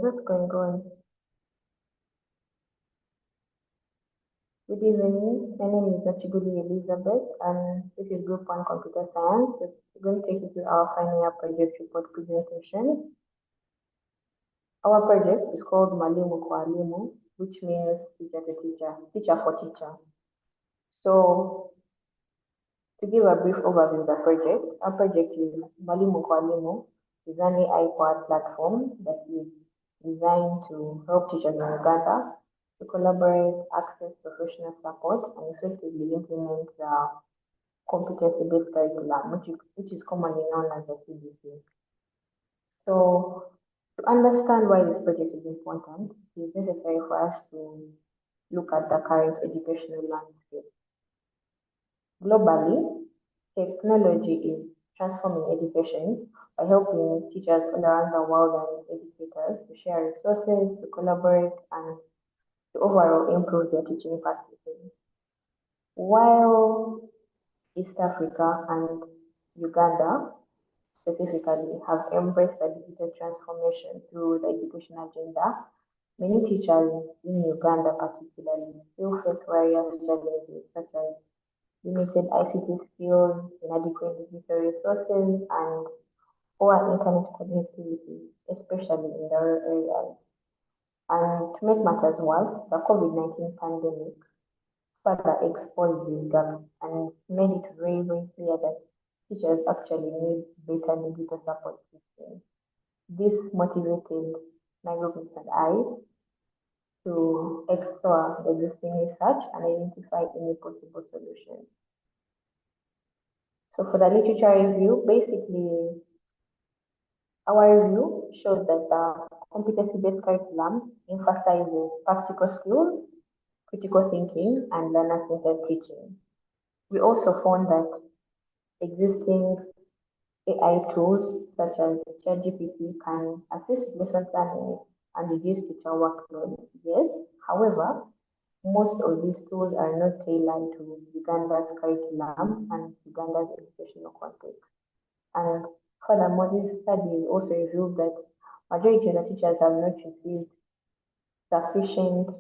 what's going on? Good evening. My name is Nachiguli Elizabeth, and this is Group 1 Computer Science. We're going to take you through our final year project report presentation. Our project is called Mwalimu kwa Walimu, which means teacher to teacher, teacher for teacher. So, to give a brief overview of the project, our project is Mwalimu kwa Walimu is an AI-powered platform that is designed to help teachers in Uganda to collaborate, access professional support, and effectively implement the competency-based curriculum, which is commonly known as the CBC. So, to understand why this project is important, it is necessary for us to look at the current educational landscape. Globally, technology is transforming education by helping teachers all around the world and educators to share resources, to collaborate, and to overall improve their teaching practices. While East Africa and Uganda specifically have embraced the digital transformation through the education agenda, many teachers in Uganda particularly still face various challenges such as limited ICT skills, inadequate digital resources, and poor internet connectivity, especially in the rural areas. And to make matters worse, the COVID-19 pandemic further exposed these gaps and made it very, very clear that teachers actually need better digital support systems. This motivated my group and I to explore the existing research and identify any possible solutions. So for the literature review, basically, our review shows that the competency-based curriculum emphasizes practical skills, critical thinking, and learner-centered teaching. We also found that existing AI tools such as ChatGPT can assist lesson planning and reduce teacher workload. Yes, however, most of these tools are not tailored to Uganda's curriculum and Uganda's educational context. And furthermore, this study also revealed that majority of the teachers have not received sufficient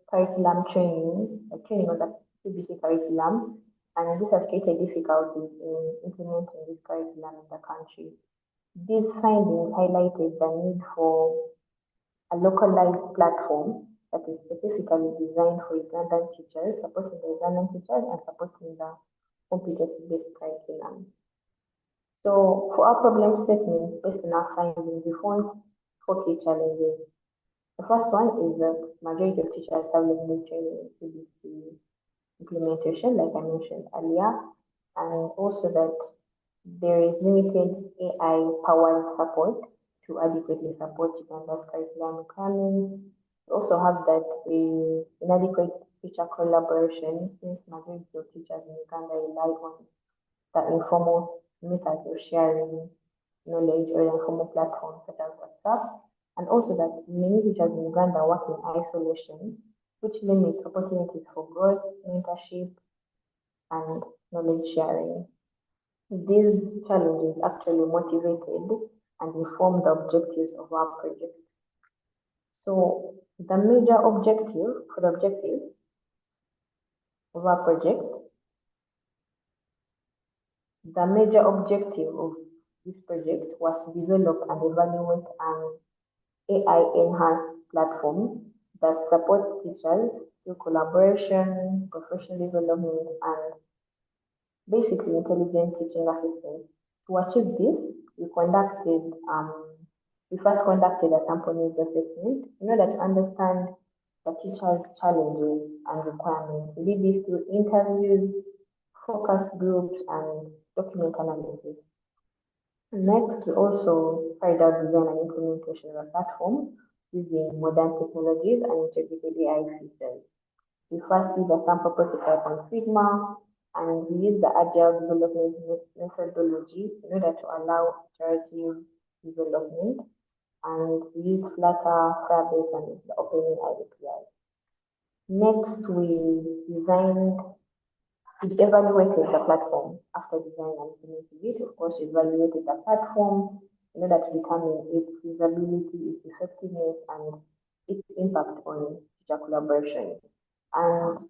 curriculum training, training on the CBC curriculum, and this has created difficulties in implementing this curriculum in the country. These findings highlighted the need for a localized platform that is specifically designed for Ugandan teachers, supporting the Ugandan teachers and supporting the competency-based curriculum. So for our problem statement, based on our findings, we found 4 key challenges. The first one is that majority of teachers have limited training in CBC implementation, like I mentioned earlier, and also that there is limited AI-powered support to adequately support Uganda's curriculum requirements. We also have that inadequate teacher collaboration, since majority of teachers in Uganda rely on the informal methods of sharing knowledge or informal platforms such as WhatsApp, and also that many teachers in Uganda work in isolation, which limits opportunities for growth, mentorship, and knowledge sharing. These challenges actually motivated and informed the objectives of our project. So the major objective for the objective of our project, the major objective of this project was to develop and evaluate an AI-enhanced platform that supports teachers through collaboration, professional development, and basically intelligent teaching assistance. To achieve this, we first conducted a sample needs assessment in order to understand the teachers' challenges and requirements. We did this through interviews, focus groups, and document analysis. Next, we also carried out design and implementation of a platform using modern technologies and integrated AI features. We first did a sample prototype on Figma, and we used the agile development methodology in order to allow iterative development, and we used Flutter, Firebase, and the OpenAI API. Next, we evaluated the platform after design and implementing it. Of course, we evaluated the platform in order to determine its usability, its effectiveness, and its impact on teacher collaboration. And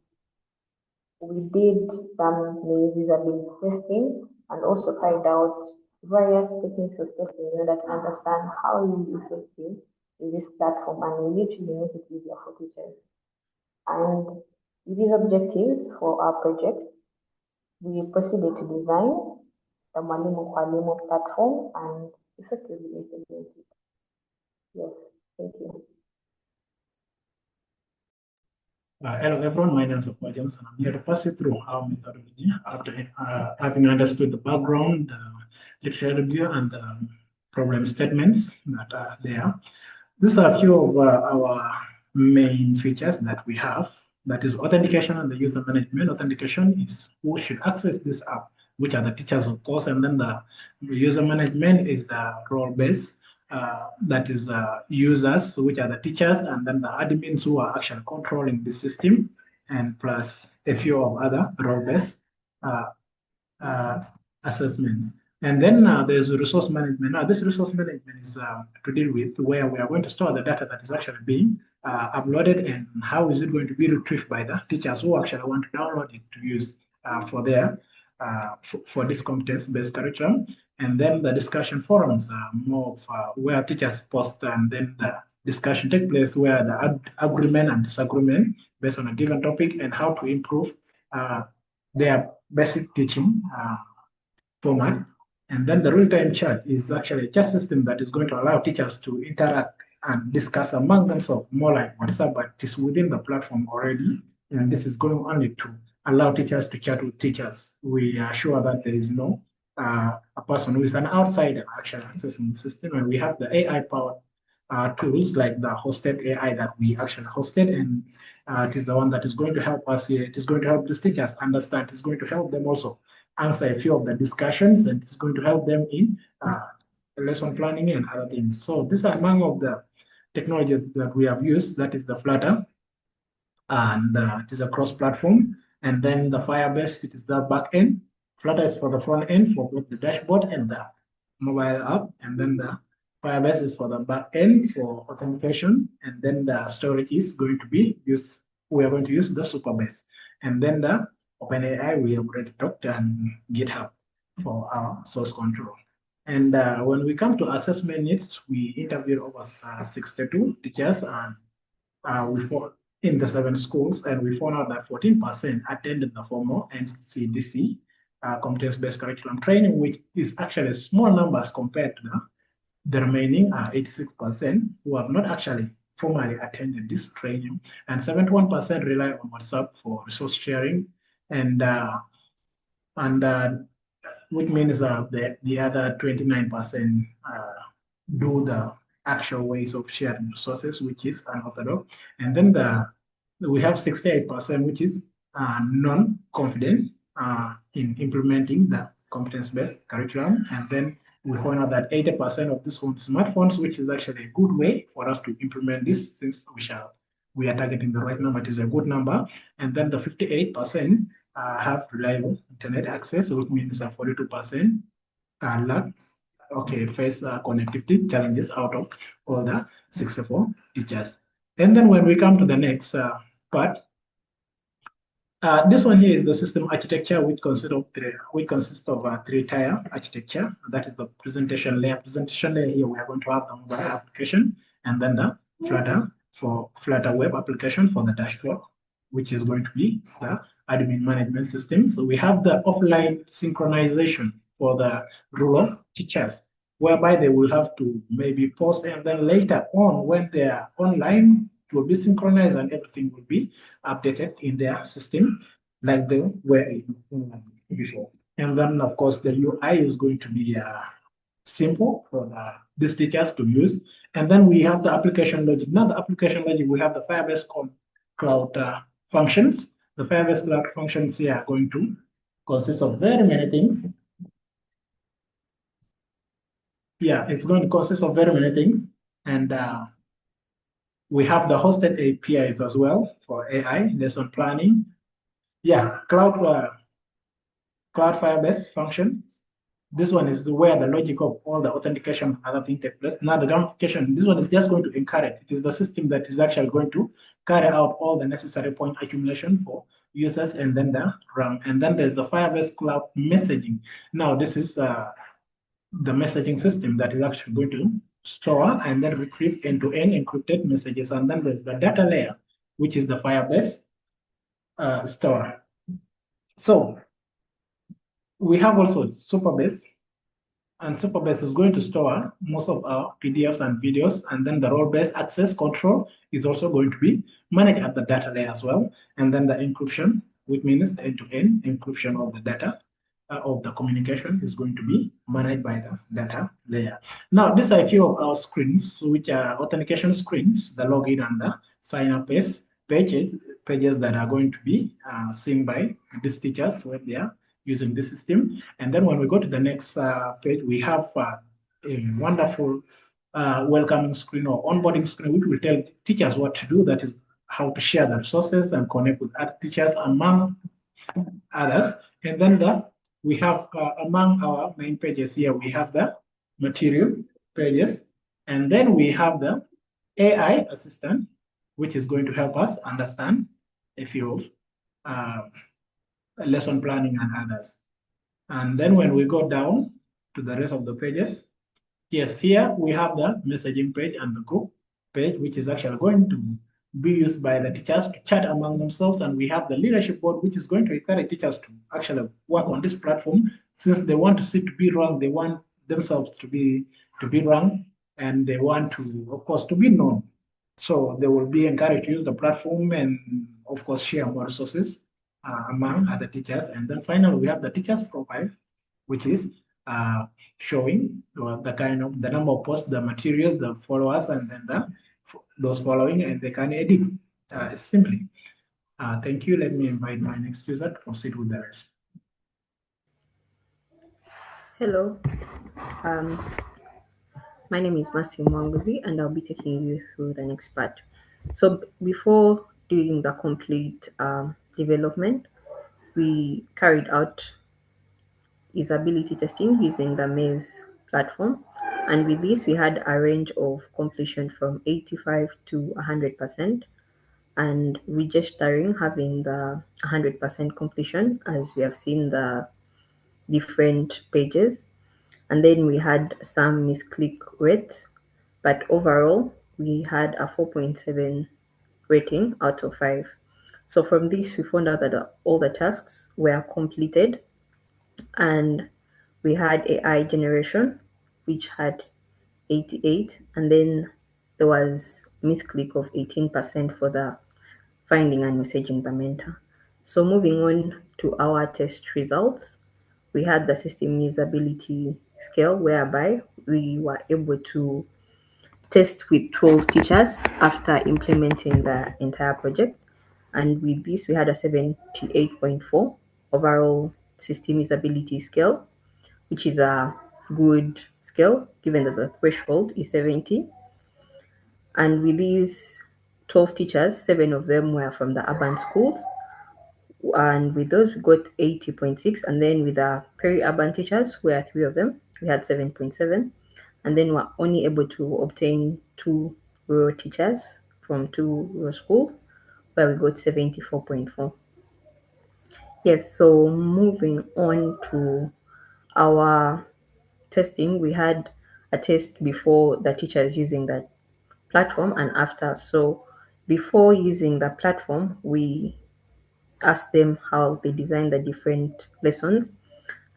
we did some usability testing and also carried out various techniques of testing in order to understand how really effective is this platform and we literally make it easier for teachers. And with these objectives for our project, we proceeded to design the Mwalimu kwa Walimu platform and effectively implement it. Yes, thank you. Hello everyone, my name is Okwa James and I'm here to pass you through our methodology after having understood the background, the literature review, and the problem statements that are there. These are a few of our main features that we have. That is authentication and the user management. Authentication is who should access this app, which are the teachers, of course, and then the user management is the role-based. That is users, which are the teachers, and then the admins who are actually controlling the system, and plus a few of other role-based assessments. And then there's resource management. Now, this resource management is to deal with where we are going to store the data that is actually being uploaded and how is it going to be retrieved by the teachers who actually want to download it to use for their for this competence-based curriculum. And then the discussion forums are more of where teachers post, and then the discussion take place where the agreement and disagreement based on a given topic and how to improve their basic teaching format. And then the real-time chat is actually a chat system that is going to allow teachers to interact and discuss among themselves, more like WhatsApp, but it is within the platform already. And this is going only to allow teachers to chat with teachers. We are sure that there is no a person who is an outsider actually accessing the system. And we have the AI-powered tools like the hosted AI that we actually hosted, and it is the one that is going to help us here. It is going to help these teachers understand. It's going to help them also answer a few of the discussions, and it's going to help them in lesson planning and other things. So these are among of the technology that we have used. That is the Flutter, and it is a cross-platform. And then the Firebase, it is the back end. Flutter is for the front end for both the dashboard and the mobile app, and then the Firebase is for the back end for authentication, and then the storage is going to be used. We are going to use the Supabase, and then the OpenAI we have already talked, and GitHub for our source control. And when we come to assessment needs, we interviewed over 62 teachers, and we fought in the 7 schools, and we found out that 14% attended the formal NCDC competence-based curriculum training, which is actually small numbers compared to the remaining 86% who have not actually formally attended this training, and 71% rely on WhatsApp for resource sharing, and which means the other 29% do the actual ways of sharing resources, which is unorthodox, and then we have 68%, which is non-confident in implementing the competence-based curriculum, and then we found out that 80% of this on smartphones, which is actually a good way for us to implement this, since we are targeting the right number. It is a good number. And then the 58% have reliable internet access, which means 42% lack face connectivity challenges out of all the 64 teachers. And then when we come to the next part, this one here is the system architecture, which consists of a 3-tier architecture. That is the presentation layer. Presentation layer here, we are going to have the mobile application, and then the Flutter web application for the dashboard, which is going to be the admin management system. So we have the offline synchronization for the rural teachers, whereby they will have to maybe post, and then later on, when they are online, it will be synchronized and everything will be updated in their system like they were before. And then, of course, the UI is going to be simple for these teachers to use. And then we have the application logic. Now, the application logic, we have the Firebase Cloud functions. The Firebase Cloud functions here are going to consist of very many things. Yeah, it's going to consist of very many things. And we have the hosted APIs as well for AI, lesson planning. Yeah, Cloud Firebase functions. This one is where the logic of all the authentication and other things take place. Now the gamification, this one is just going to encourage. It is the system that is actually going to carry out all the necessary point accumulation for users and then the RAM. And then there's the Firebase Cloud messaging. Now this is the messaging system that is actually going to store and then retrieve end-to-end encrypted messages. And then there's the data layer, which is the Firebase store. So we have also Superbase, and Superbase is going to store most of our PDFs and videos, and then the role-based access control is also going to be managed at the data layer as well. And then the encryption, which means end-to-end encryption of the data of the communication, is going to be managed by the data layer. Now, these are a few of our screens, which are authentication screens, the login and the sign-up pages that are going to be seen by these teachers when they are using the system. And then when we go to the next page, we have a wonderful welcoming screen or onboarding screen, which will tell teachers what to do. That is how to share the resources and connect with other teachers, among others. And then we have among our main pages here, we have the material pages. And then we have the AI assistant, which is going to help us understand a few lesson planning and others. And then when we go down to the rest of the pages, yes, here we have the messaging page and the group page, which is actually going to be used by the teachers to chat among themselves. And we have the leadership board, which is going to encourage teachers to actually work on this platform, since they want to see to be wrong, they want themselves to be wrong, and they want to, of course, to be known. So they will be encouraged to use the platform and, of course, share more resources among other teachers. And then finally, we have the teacher's profile, which is showing the number of posts, the materials, the followers, and then those following, and they can edit simply. Thank you. Let me invite my next user to proceed with the rest. Hello, my name is Masi Mwanguzi, and I'll be taking you through the next part. So before doing the complete development, we carried out usability testing using the Maze platform. And with this, we had a range of completion from 85 to 100%, and registering having the 100% completion, as we have seen the different pages. And then we had some misclick rates, but overall, we had a 4.7 rating out of 5. So from this, we found out that all the tasks were completed, and we had AI generation, which had 88, and then there was misclick of 18% for the finding and messaging the mentor. So moving on to our test results, we had the system usability scale, whereby we were able to test with 12 teachers after implementing the entire project. And with this, we had a 78.4 overall system usability scale, which is a good scale given that the threshold is 70. And with these 12 teachers, 7 of them were from the urban schools. And with those, we got 80.6. And then with the peri-urban teachers, where 3 of them, we had 7.7. And then we're only able to obtain 2 rural teachers from 2 rural schools, where we got 74.4. Yes, so moving on to our testing, we had a test before the teachers using that platform and after. So before using the platform, we asked them how they designed the different lessons,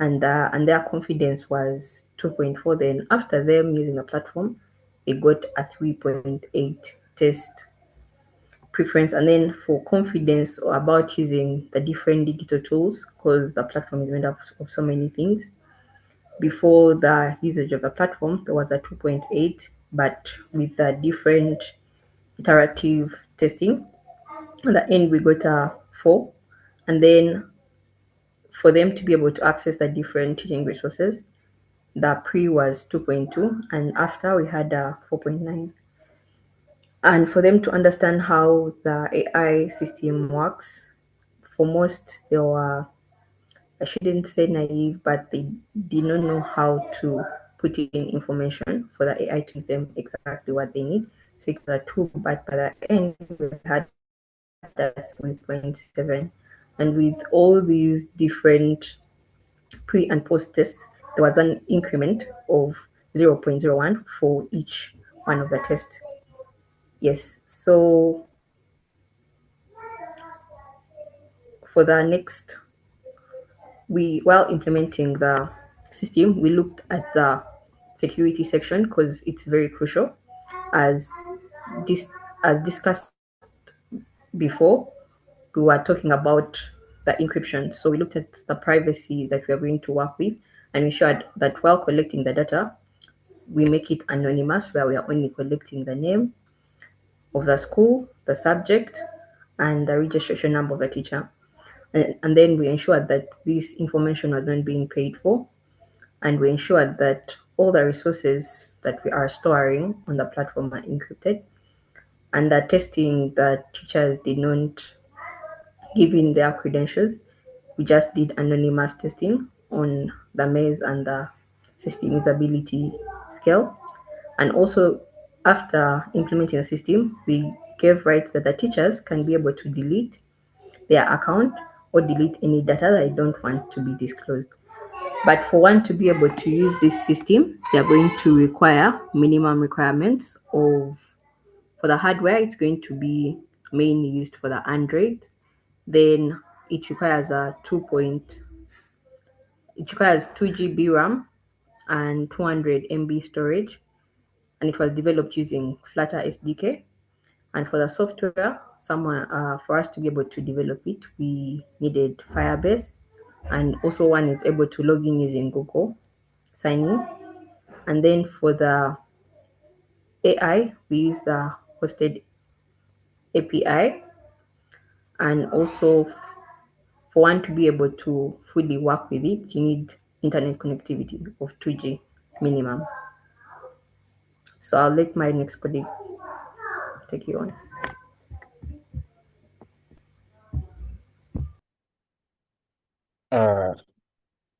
and their confidence was 2.4. Then after them using the platform, they got a 3.8 test preference. And then for confidence about using the different digital tools, because the platform is made up of so many things, before the usage of the platform, there was a 2.8, but with the different iterative testing, at the end we got a 4. And then for them to be able to access the different teaching resources, the pre was 2.2, and after we had a 4.9. And for them to understand how the AI system works, for most there were I shouldn't say naive, but they did not know how to put in information for the AI to give them exactly what they need. So it was a tool, but by the end, we had that 3.7. And with all these different pre and post tests, there was an increment of 0.01 for each one of the tests. Yes, so for the next, while implementing the system, we looked at the security section because it's very crucial. As this as discussed before, we were talking about the encryption. So we looked at the privacy that we are going to work with and ensured that while collecting the data, we make it anonymous, where we are only collecting the name of the school, the subject, and the registration number of the teacher. And then we ensured that this information was not being paid for, and we ensured that all the resources that we are storing on the platform are encrypted, and that testing that teachers did not give in their credentials. We just did anonymous testing on the maze and the system usability scale. And also, after implementing the system, we gave rights that the teachers can be able to delete their account or delete any data that they don't want to be disclosed. But for one to be able to use this system, they're going to require minimum requirements of, for the hardware, it's going to be mainly used for the Android. Then it requires it requires 2 GB RAM and 200 MB storage, and it was developed using Flutter SDK. And for the software, for us to be able to develop it, we needed Firebase, and also one is able to log in using Google sign in. And then for the AI, we use the hosted API, and also for one to be able to fully work with it, you need internet connectivity of 2G minimum. So I'll let my next colleague take you on.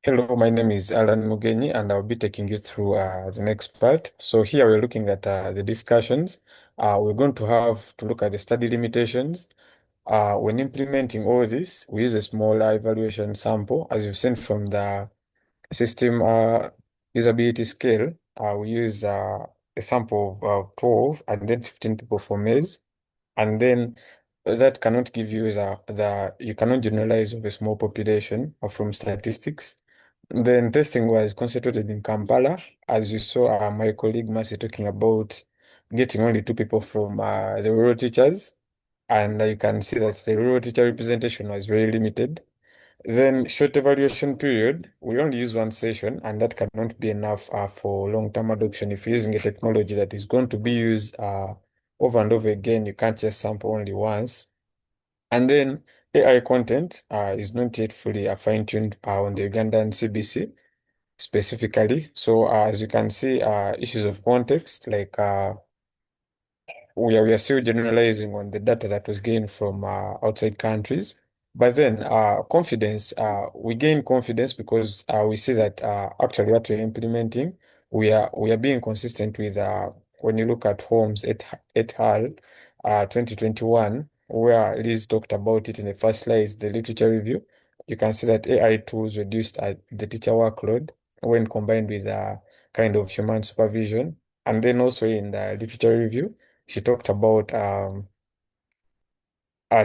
Hello, my name is Alan Mugenyi, and I'll be taking you through the next part. So here we're looking at the discussions. We're going to have to look at the study limitations. When implementing all this, we use a small evaluation sample, as you've seen from the system usability scale. We use a sample of 12 and then 15 people for maze. And then that cannot give you you cannot generalize of a small population or from statistics. Then testing was concentrated in Kampala, as you saw my colleague Mercy talking about getting only 2 people from the rural teachers, and you can see that the rural teacher representation was very limited. Then short evaluation period, we only use one session, and that cannot be enough for long-term adoption. If you're using a technology that is going to be used over and over again, you can't just sample only once. And then AI content is not yet fully fine-tuned on the Ugandan CBC specifically. So as you can see, issues of context, like we are still generalizing on the data that was gained from outside countries. But then confidence, we gain confidence because we see that actually what we're implementing, we are being consistent with when you look at Holmes et al. 2021, where Liz talked about it in the first slide, the literature review. You can see that AI tools reduced the teacher workload when combined with kind of human supervision. And then also in the literature review, she talked about our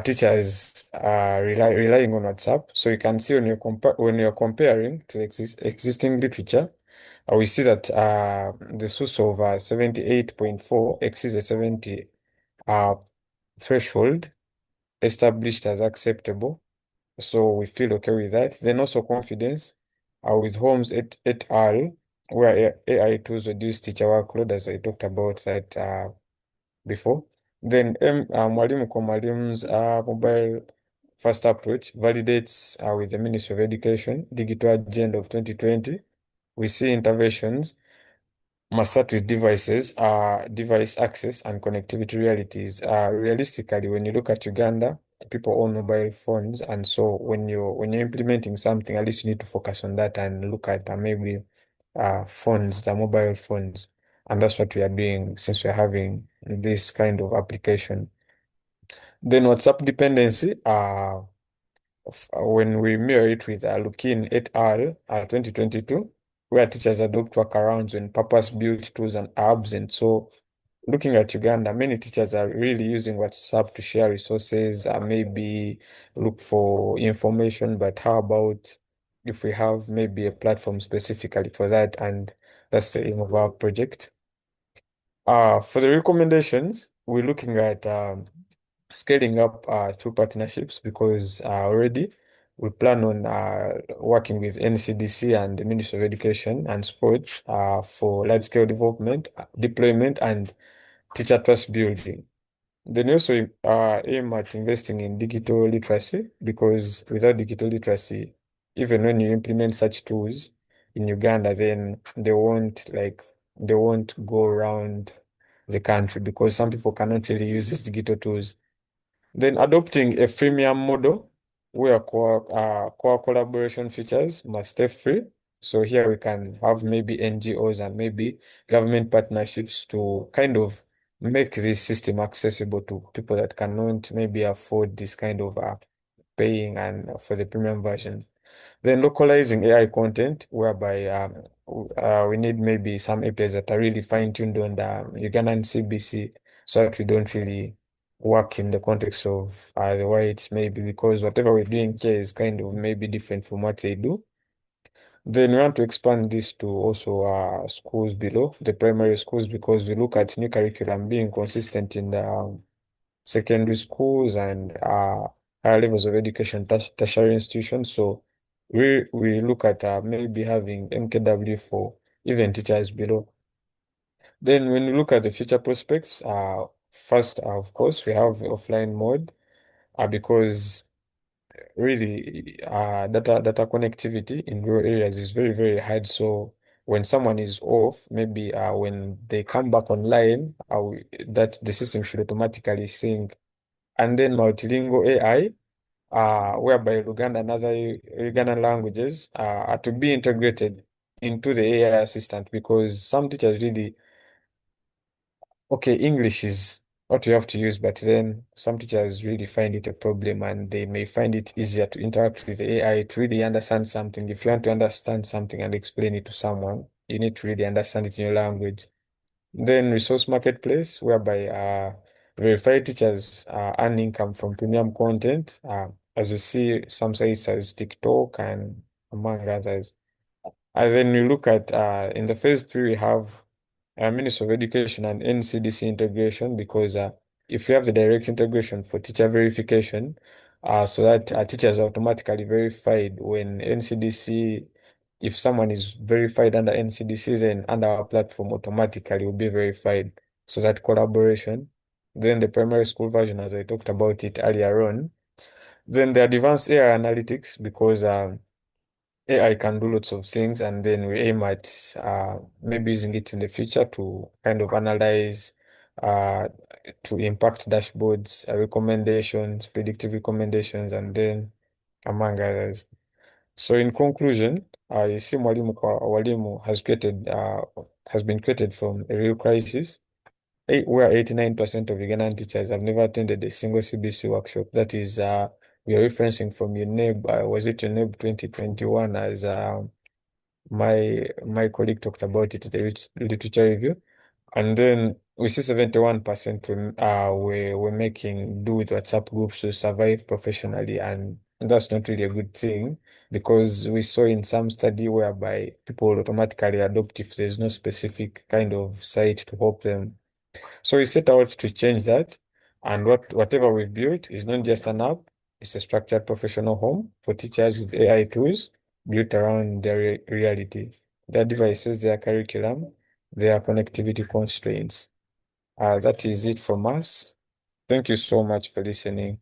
teachers relying on WhatsApp. So you can see when you're comparing to existing literature, we see that the source of 78.4 exceeds the 70 uh, threshold established as acceptable. So we feel okay with that. Then also confidence with Holmes et al., where AI tools reduce teacher workload, as I talked about that before. Then Mwalimu kwa Mwalimu's mobile first approach validates with the Ministry of Education Digital Agenda of 2020. We see interventions must start with device access and connectivity realities. Realistically, when you look at Uganda, people own mobile phones, and so when you're implementing something, at least you need to focus on that and look at maybe phones, the mobile phones, and that's what we are doing since we're having this kind of application. Then WhatsApp dependency, when we mirror it with Lukin et al. 2022, where teachers adopt workarounds when purpose-built tools and apps. And so, looking at Uganda, many teachers are really using WhatsApp to share resources, maybe look for information. But how about if we have maybe a platform specifically for that? And that's the aim of our project. For the recommendations, we're looking at scaling up through partnerships because already we plan on working with NCDC and the Ministry of Education and Sports for large-scale development, deployment, and teacher trust building. Then also aim at investing in digital literacy because without digital literacy, even when you implement such tools in Uganda, then they won't go around the country because some people cannot really use these digital tools. Then adopting a freemium model where core collaboration features must stay free. So here we can have maybe NGOs and maybe government partnerships to kind of make this system accessible to people that cannot maybe afford this kind of paying and for the premium version. Then localizing AI content, whereby we need maybe some APIs that are really fine-tuned on the Ugandan CBC, so that we don't really work in the context of the whites, maybe because whatever we're doing here is kind of maybe different from what they do. Then we want to expand this to also schools below the primary schools because we look at new curriculum being consistent in the secondary schools and higher levels of education, tertiary institutions. So we look at maybe having MKW for even teachers below. Then when we look at the future prospects, first, of course, we have offline mode because really data connectivity in rural areas is very, very hard. So when someone is off, maybe when they come back online, that the system should automatically sync. And then multilingual AI, whereby Luganda and other Ugandan languages are to be integrated into the AI assistant because some teachers really, okay, English is what you have to use, but then some teachers really find it a problem and they may find it easier to interact with the AI to really understand something. If you want to understand something and explain it to someone, you need to really understand it in your language. Then resource marketplace, whereby verified teachers earn income from premium content, as you see some sites as TikTok and among others. And then we look at in the phase three, we have Ministry of Education and NCDC integration because if you have the direct integration for teacher verification, so that teachers are automatically verified when NCDC, if someone is verified under NCDC, then under our platform automatically will be verified. So that collaboration. Then the primary school version, as I talked about it earlier on. Then the advanced AI analytics because AI can do lots of things, and then we aim at maybe using it in the future to kind of analyze, uh, to impact dashboards, recommendations, predictive recommendations, and then among others. So in conclusion, you see Mwalimu kwa Walimu has been created from a real crisis, where 89% of Ugandan teachers have never attended a single CBC workshop. That is, we are referencing from UNEB, was it UNEB 2021 as my colleague talked about it, the literature review. And then we see 71% we're making do with WhatsApp groups to survive professionally. And that's not really a good thing because we saw in some study whereby people automatically adopt if there's no specific kind of site to help them. So we set out to change that. And whatever we've built is not just an app, it's a structured professional home for teachers with AI tools built around their reality, their devices, their curriculum, their connectivity constraints. That is it from us. Thank you so much for listening.